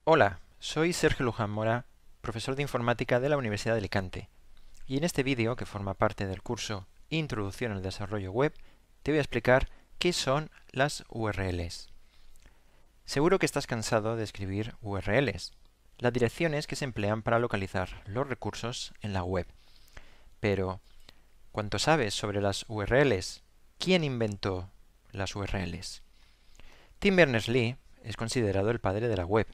Hola, soy Sergio Luján Mora, profesor de informática de la Universidad de Alicante, y en este vídeo, que forma parte del curso Introducción al Desarrollo Web, te voy a explicar qué son las URLs. Seguro que estás cansado de escribir URLs, las direcciones que se emplean para localizar los recursos en la web. Pero, ¿cuánto sabes sobre las URLs? ¿Quién inventó las URLs? Tim Berners-Lee es considerado el padre de la web,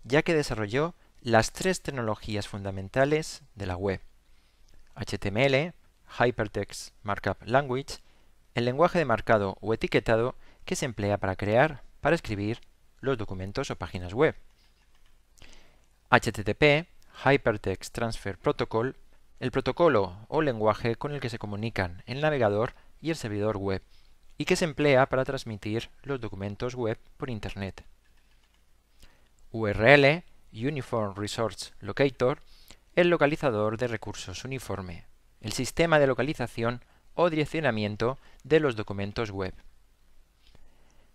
ya que desarrolló las tres tecnologías fundamentales de la web: HTML, Hypertext Markup Language, el lenguaje de marcado o etiquetado que se emplea para escribir los documentos o páginas web. HTTP, Hypertext Transfer Protocol, el protocolo o lenguaje con el que se comunican el navegador y el servidor web, y que se emplea para transmitir los documentos web por Internet. URL, Uniform Resource Locator, el localizador de recursos uniforme, el sistema de localización o direccionamiento de los documentos web.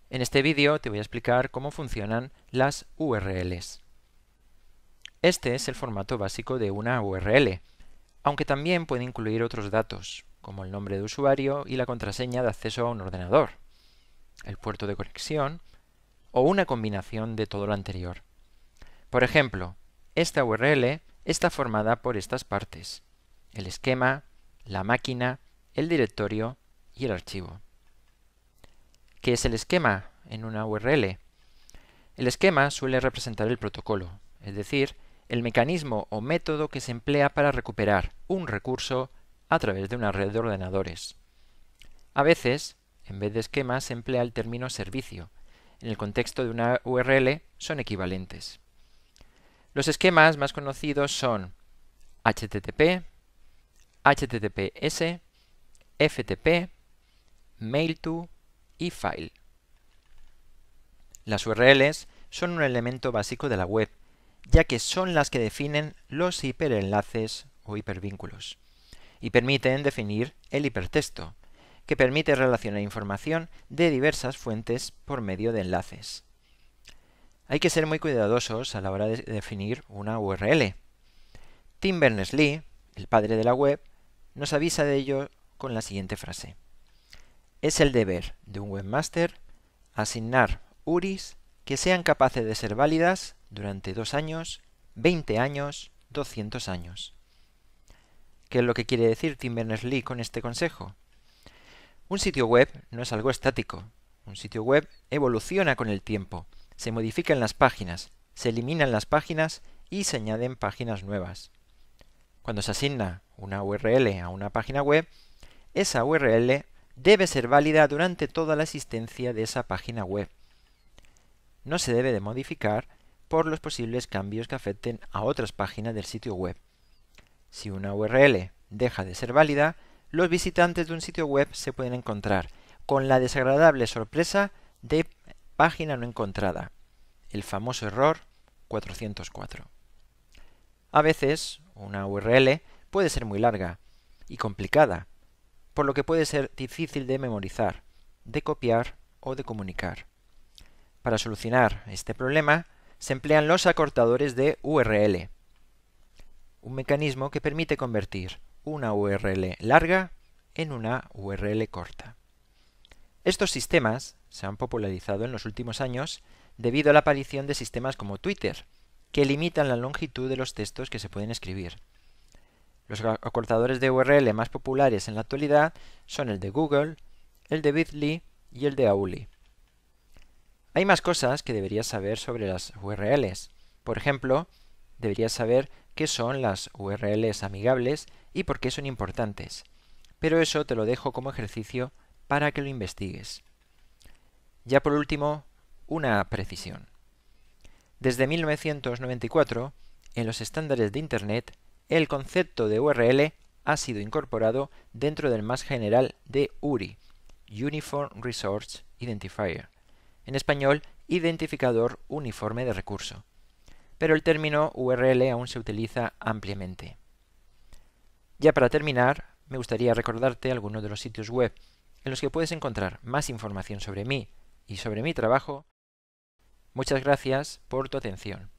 En este vídeo te voy a explicar cómo funcionan las URLs. Este es el formato básico de una URL, aunque también puede incluir otros datos, como el nombre de usuario y la contraseña de acceso a un ordenador, el puerto de conexión o una combinación de todo lo anterior. Por ejemplo, esta URL está formada por estas partes: el esquema, la máquina, el directorio y el archivo. ¿Qué es el esquema en una URL? El esquema suele representar el protocolo, es decir, el mecanismo o método que se emplea para recuperar un recurso a través de una red de ordenadores. A veces, en vez de esquema, se emplea el término servicio. En el contexto de una URL son equivalentes. Los esquemas más conocidos son HTTP, HTTPS, FTP, Mail-to y File. Las URLs son un elemento básico de la web, ya que son las que definen los hiperenlaces o hipervínculos, y permiten definir el hipertexto, que permite relacionar información de diversas fuentes por medio de enlaces. Hay que ser muy cuidadosos a la hora de definir una URL. Tim Berners-Lee, el padre de la web, nos avisa de ello con la siguiente frase: es el deber de un webmaster asignar URIs que sean capaces de ser válidas durante 2 años, 20 años, 200 años. ¿Qué es lo que quiere decir Tim Berners-Lee con este consejo? Un sitio web no es algo estático. Un sitio web evoluciona con el tiempo. Se modifican las páginas, se eliminan las páginas y se añaden páginas nuevas. Cuando se asigna una URL a una página web, esa URL debe ser válida durante toda la existencia de esa página web. No se debe de modificar por los posibles cambios que afecten a otras páginas del sitio web. Si una URL deja de ser válida, los visitantes de un sitio web se pueden encontrar con la desagradable sorpresa de página no encontrada, el famoso error 404. A veces, una URL puede ser muy larga y complicada, por lo que puede ser difícil de memorizar, de copiar o de comunicar. Para solucionar este problema, se emplean los acortadores de URL, un mecanismo que permite convertir una URL larga en una URL corta. Estos sistemas se han popularizado en los últimos años debido a la aparición de sistemas como Twitter, que limitan la longitud de los textos que se pueden escribir. Los acortadores de URL más populares en la actualidad son el de Google, el de Bitly y el de Auli. Hay más cosas que deberías saber sobre las URLs. Por ejemplo, deberías saber qué son las URLs amigables y por qué son importantes. Pero eso te lo dejo como ejercicio para que lo investigues. Ya por último, una precisión. Desde 1994, en los estándares de Internet, el concepto de URL ha sido incorporado dentro del más general de URI, Uniform Resource Identifier, en español, identificador uniforme de recurso. Pero el término URL aún se utiliza ampliamente. Ya para terminar, me gustaría recordarte algunos de los sitios web en los que puedes encontrar más información sobre mí y sobre mi trabajo. Muchas gracias por tu atención.